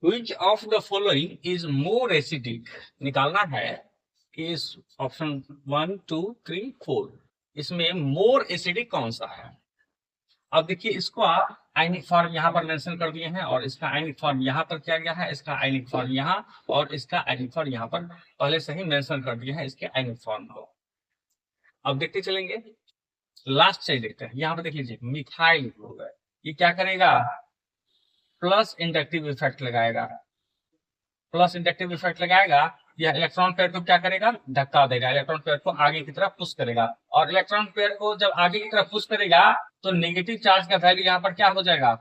Which of the following is more acidic? निकालना है कि इस ऑप्शन 1, 2, 3, 4 इसमें मोर एसिडिक कौन सा है। अब देखिए इसको आप आयनिक फॉर्म यहाँ पर मेंशन कर दिए हैं और इसका आयनिक फॉर्म यहाँ पर किया गया है, इसका आयनिक फॉर्म यहाँ और इसका आयनिक फॉर्म यहाँ पर पहले से ही मेंशन कर दिया है इसके आयनिक फॉर्म को। अब देखते चलेंगे, लास्ट से देखते हैं। यहाँ पर देख लीजिए मिथाइल होगा, ये क्या करेगा, प्लस इंडक्टिव इफेक्ट लगाएगा। प्लस इंडक्टिव इफेक्ट लगाएगा, यह इलेक्ट्रॉन पेयर को क्या करेगा, धक्का देगा, इलेक्ट्रॉन पेयर को आगे की तरफ पुश करेगा। और इलेक्ट्रॉन पेयर को जब आगे की तरफ पुश करेगा तो नेगेटिव चार्ज का वैल्यू यहाँ पर क्या हो जाएगा,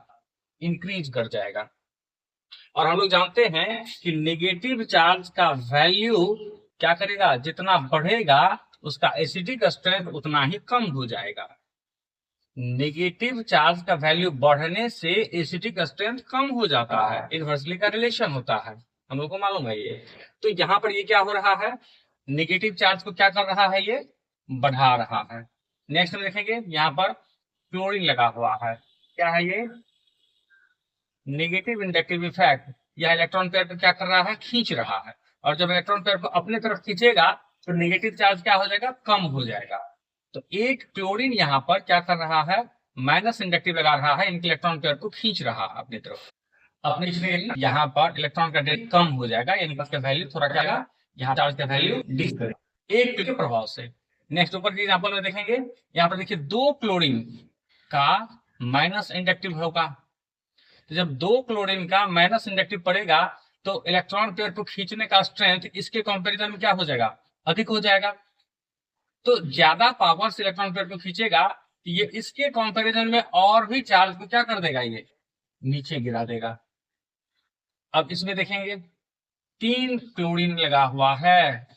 इंक्रीज कर जाएगा। और हम लोग जानते हैं कि नेगेटिव चार्ज का वैल्यू क्या करेगा, जितना बढ़ेगा उसका एसिडिक स्ट्रेंथ उतना ही कम हो जाएगा। नेगेटिव चार्ज का वैल्यू बढ़ने से एसिडिक स्ट्रेंथ कम हो जाता है, इनवर्सली का रिलेशन होता है, हम लोग को मालूम है ये। तो यहाँ पर ये क्या हो रहा है, नेगेटिव चार्ज को क्या कर रहा है, ये बढ़ा रहा है। नेक्स्ट में देखेंगे, यहाँ पर क्लोरीन लगा हुआ है, क्या है ये, नेगेटिव इंडक्टिव इफेक्ट, यह इलेक्ट्रॉन पेयर को क्या कर रहा है, खींच रहा है। और जब इलेक्ट्रॉन पेयर को अपने तरफ खींचेगा तो नेगेटिव चार्ज क्या हो जाएगा, कम हो जाएगा। तो एक क्लोरीन यहाँ पर क्या कर रहा है, माइनस इंडक्टिव लगा रहा है, इनके इलेक्ट्रॉन पेयर को खींच रहा है अपनी तरफ। अपने यहाँ पर इलेक्ट्रॉन का डेट कम हो जाएगा, यानी कि उसका वैल्यू थोड़ा क्या होगा, यहाँ चार्ज का वैल्यू डिक्रीज करेगा एक के प्रभाव से। नेक्स्ट ऊपर की एग्जांपल में देखेंगे, यहाँ पर देखिए 2 क्लोरीन का माइनस इंडक्टिव होगा। तो जब 2 क्लोरीन का माइनस इंडक्टिव पड़ेगा तो इलेक्ट्रॉन पेयर को खींचने का स्ट्रेंथ इसके कंपैरिजन में क्या हो जाएगा, अधिक हो जाएगा। तो ज्यादा पावर से इलेक्ट्रॉन पेयर को खींचेगा, ये इसके कंपैरिजन में और भी चार्ज को क्या कर देगा, ये नीचे गिरा देगा। अब इसमें देखेंगे 3 क्लोरीन लगा हुआ है,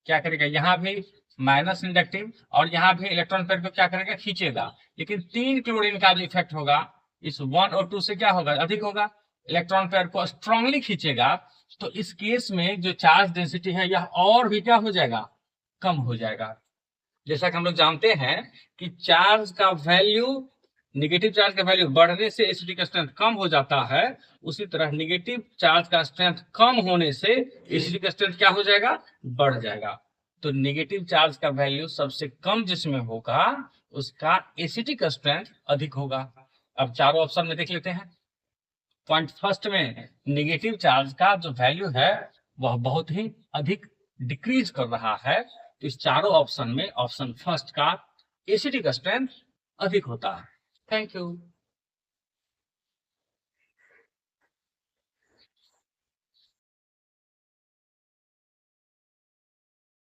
क्या करेगा, यहाँ भी माइनस इंडक्टिव और यहाँ भी इलेक्ट्रॉन पेयर को क्या करेगा, खींचेगा। लेकिन 3 क्लोरीन का जो इफेक्ट होगा इस 1 और 2 से क्या होगा, अधिक होगा, इलेक्ट्रॉन पेयर को स्ट्रांगली खींचेगा। तो इस केस में जो चार्ज डेंसिटी है यह और भी क्या हो जाएगा, कम हो जाएगा। जैसा कि हम लोग जानते हैं कि चार्ज का वैल्यू, नेगेटिव चार्ज का वैल्यू बढ़ने से एसिडिक स्ट्रेंथ कम हो जाता है, उसी तरह नेगेटिव चार्ज का स्ट्रेंथ कम होने से एसिडिक स्ट्रेंथ क्या हो जाएगा, बढ़ जाएगा। तो नेगेटिव चार्ज का वैल्यू सबसे कम जिसमें होगा उसका एसिडिक स्ट्रेंथ अधिक होगा। अब चारों ऑप्शन में देख लेते हैं। पॉइंट फर्स्ट में नेगेटिव चार्ज का जो वैल्यू है वह बहुत ही अधिक डिक्रीज कर रहा है। तो इस चारों ऑप्शन में ऑप्शन फर्स्ट का एसिडिक स्ट्रेंथ अधिक होता है। Thank you.